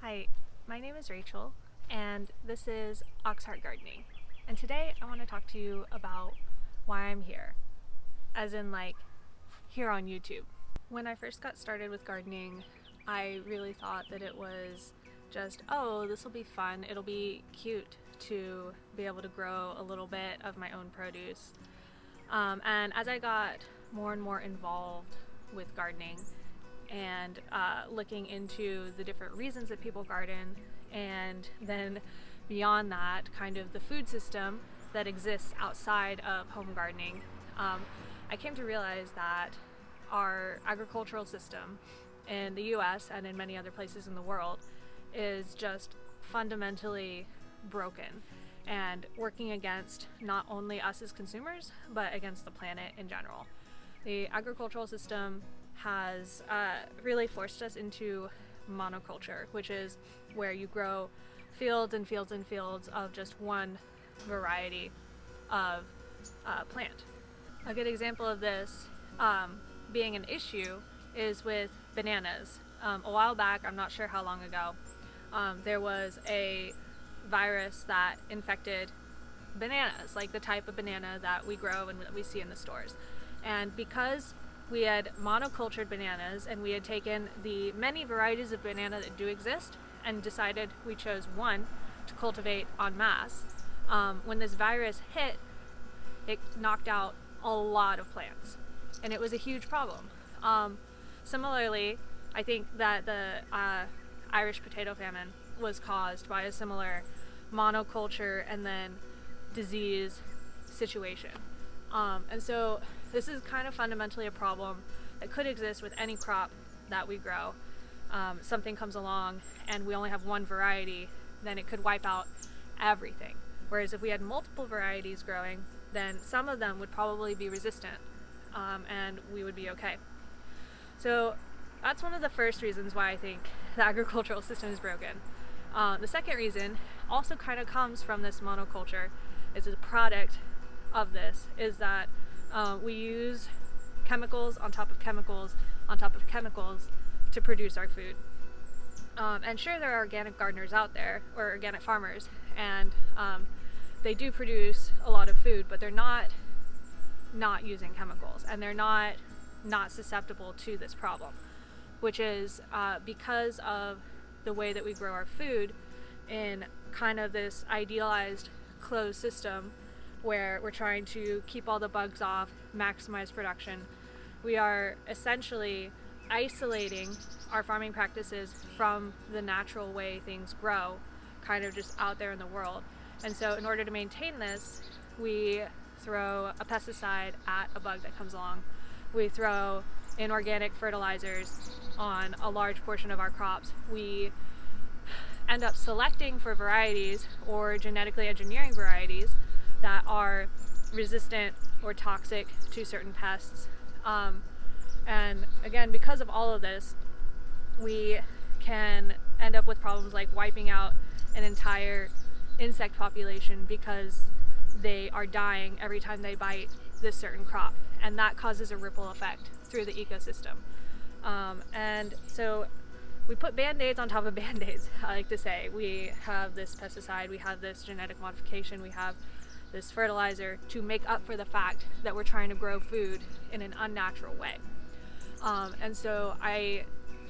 Hi, my name is Rachel, and this is Auxhart Gardening. And today I want to talk to you about why I'm here, as in here on YouTube. When I first got started with gardening, I really thought that it was just, oh, this will be fun, it'll be cute to be able to grow a little bit of my own produce. And as I got more and more involved with gardening, and looking into the different reasons that people garden, and then beyond that, kind of the food system that exists outside of home gardening, I came to realize that our agricultural system in the US and in many other places in the world is just fundamentally broken and working against not only us as consumers, but against the planet in general. The agricultural system has really forced us into monoculture, which is where you grow fields and fields and fields of just one variety of plant. A good example of this being an issue is with bananas. A while back, I'm not sure how long ago, there was a virus that infected bananas, like the type of banana that we grow and that we see in the stores. And because we had monocultured bananas and we had taken the many varieties of banana that do exist and decided we chose one to cultivate en masse, when this virus hit, it knocked out a lot of plants, and it was a huge problem. Similarly, I think that the Irish potato famine was caused by a similar monoculture and then disease situation. And so this is kind of fundamentally a problem that could exist with any crop that we grow. Something comes along and we only have one variety, then it could wipe out everything. Whereas if we had multiple varieties growing, then some of them would probably be resistant, and we would be okay. So that's one of the first reasons why I think the agricultural system is broken. The second reason also kind of comes from this monoculture, is a product of this, is that we use chemicals on top of chemicals on top of chemicals to produce our food. And sure, there are organic gardeners out there, or organic farmers, and they do produce a lot of food, but they're not using chemicals, and they're not susceptible to this problem, which is because of the way that we grow our food in kind of this idealized closed system where we're trying to keep all the bugs off, maximize production. We are essentially isolating our farming practices from the natural way things grow, kind of just out there in the world. And so in order to maintain this, we throw a pesticide at a bug that comes along. We throw inorganic fertilizers on a large portion of our crops. We end up selecting for varieties or genetically engineering varieties that are resistant or toxic to certain pests. And again, because of all of this, we can end up with problems like wiping out an entire insect population because they are dying every time they bite this certain crop, and that causes a ripple effect through the ecosystem. And so we put band-aids on top of band-aids, I like to say. We have this pesticide, we have this genetic modification, we have this fertilizer to make up for the fact that we're trying to grow food in an unnatural way. And so I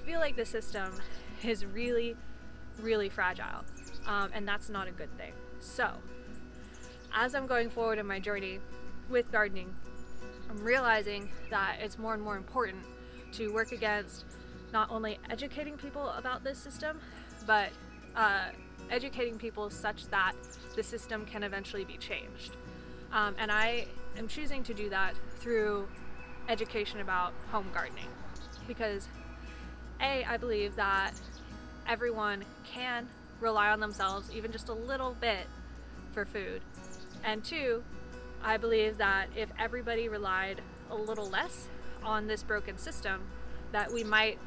feel like the system is really, really fragile, and that's not a good thing. So as I'm going forward in my journey with gardening, I'm realizing that it's more and more important to work against not only educating people about this system, but educating people such that the system can eventually be changed. And I am choosing to do that through education about home gardening, because I believe that everyone can rely on themselves even just a little bit for food, and two, I believe that if everybody relied a little less on this broken system, that we might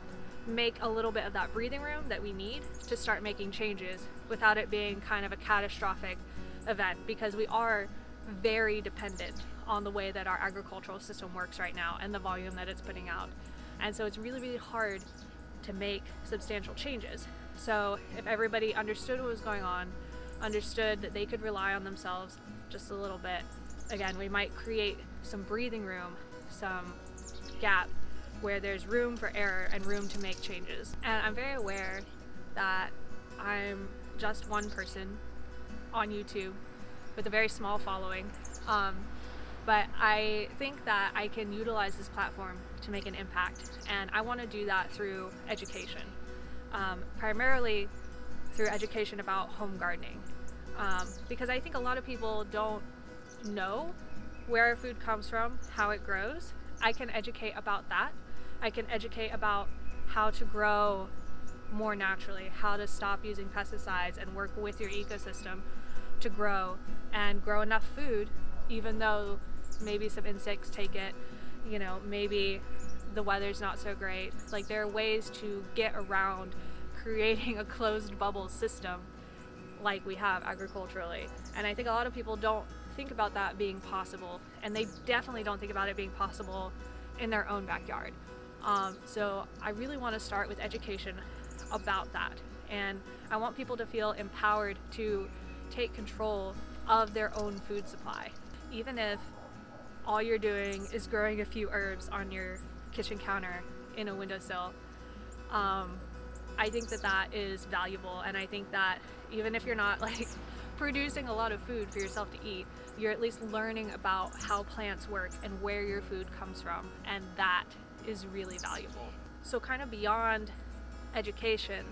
make a little bit of that breathing room that we need to start making changes without it being kind of a catastrophic event, because we are very dependent on the way that our agricultural system works right now and the volume that it's putting out. And so it's really, really hard to make substantial changes. So if everybody understood what was going on, understood that they could rely on themselves just a little bit, again, we might create some breathing room, some gap where there's room for error and room to make changes. And I'm very aware that I'm just one person on YouTube with a very small following, but I think that I can utilize this platform to make an impact, and I want to do that through education, primarily through education about home gardening, because I think a lot of people don't know where our food comes from, how it grows. I can educate about that. I can educate about how to grow more naturally, how to stop using pesticides and work with your ecosystem to grow and grow enough food, even though maybe some insects take it, you know, maybe the weather's not so great. Like, there are ways to get around creating a closed bubble system like we have agriculturally. And I think a lot of people don't think about that being possible, and they definitely don't think about it being possible in their own backyard. So I really want to start with education about that, and I want people to feel empowered to take control of their own food supply. Even if all you're doing is growing a few herbs on your kitchen counter in a windowsill, I think that that is valuable, and I think that even if you're not like producing a lot of food for yourself to eat, you're at least learning about how plants work and where your food comes from, and that is really valuable. So kind of beyond education,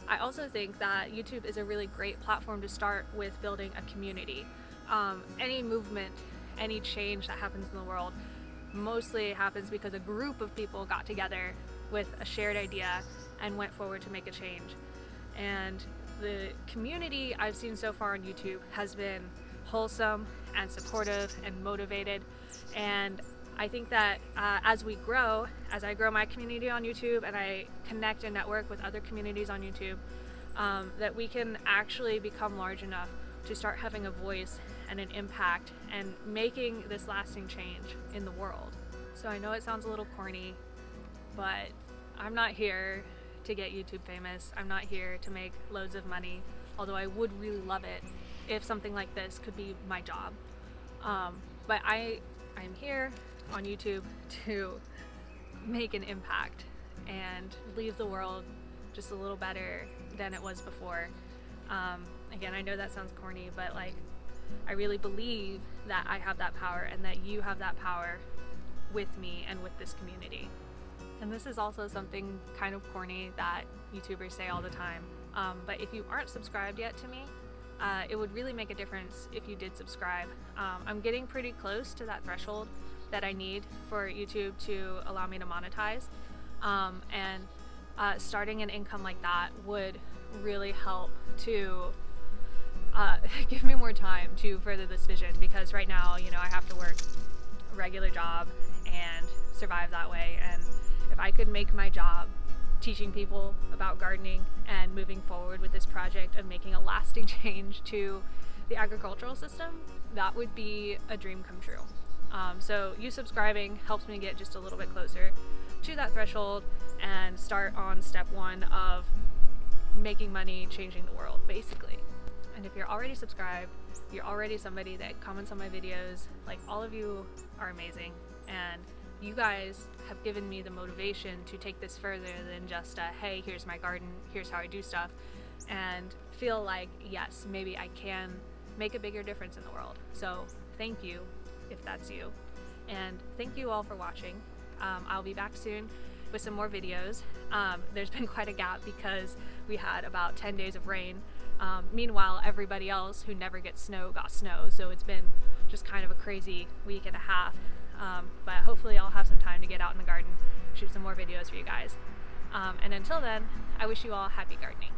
I also think that YouTube is a really great platform to start with building a community. Any movement, any change that happens in the world mostly happens because a group of people got together with a shared idea and went forward to make a change. And the community I've seen so far on YouTube has been wholesome and supportive and motivated, and I think that as we grow, as I grow my community on YouTube and I connect and network with other communities on YouTube, that we can actually become large enough to start having a voice and an impact and making this lasting change in the world. So I know it sounds a little corny, but I'm not here to get YouTube famous. I'm not here to make loads of money, although I would really love it if something like this could be my job. But I'm here on YouTube to make an impact and leave the world just a little better than it was before. Again, I know that sounds corny, but like, I really believe that I have that power and that you have that power with me and with this community. And this is also something kind of corny that YouTubers say all the time, but if you aren't subscribed yet to me, it would really make a difference if you did subscribe. I'm getting pretty close to that threshold that I need for YouTube to allow me to monetize, and starting an income like that would really help to give me more time to further this vision, because right now, you know, I have to work a regular job and survive that way, and if I could make my job teaching people about gardening and moving forward with this project of making a lasting change to the agricultural system, that would be a dream come true. So you subscribing helps me get just a little bit closer to that threshold and start on step one of making money, changing the world, basically. And if you're already subscribed, you're already somebody that comments on my videos, like, all of you are amazing, and you guys have given me the motivation to take this further than just hey, here's my garden, here's how I do stuff, and feel like, yes, maybe I can make a bigger difference in the world. So thank you if that's you, and thank you all for watching. I'll be back soon with some more videos. There's been quite a gap because we had about 10 days of rain. Meanwhile, everybody else who never gets snow got snow, so it's been just kind of a crazy week and a half. But hopefully I'll have some time to get out in the garden, shoot some more videos for you guys. And until then, I wish you all happy gardening.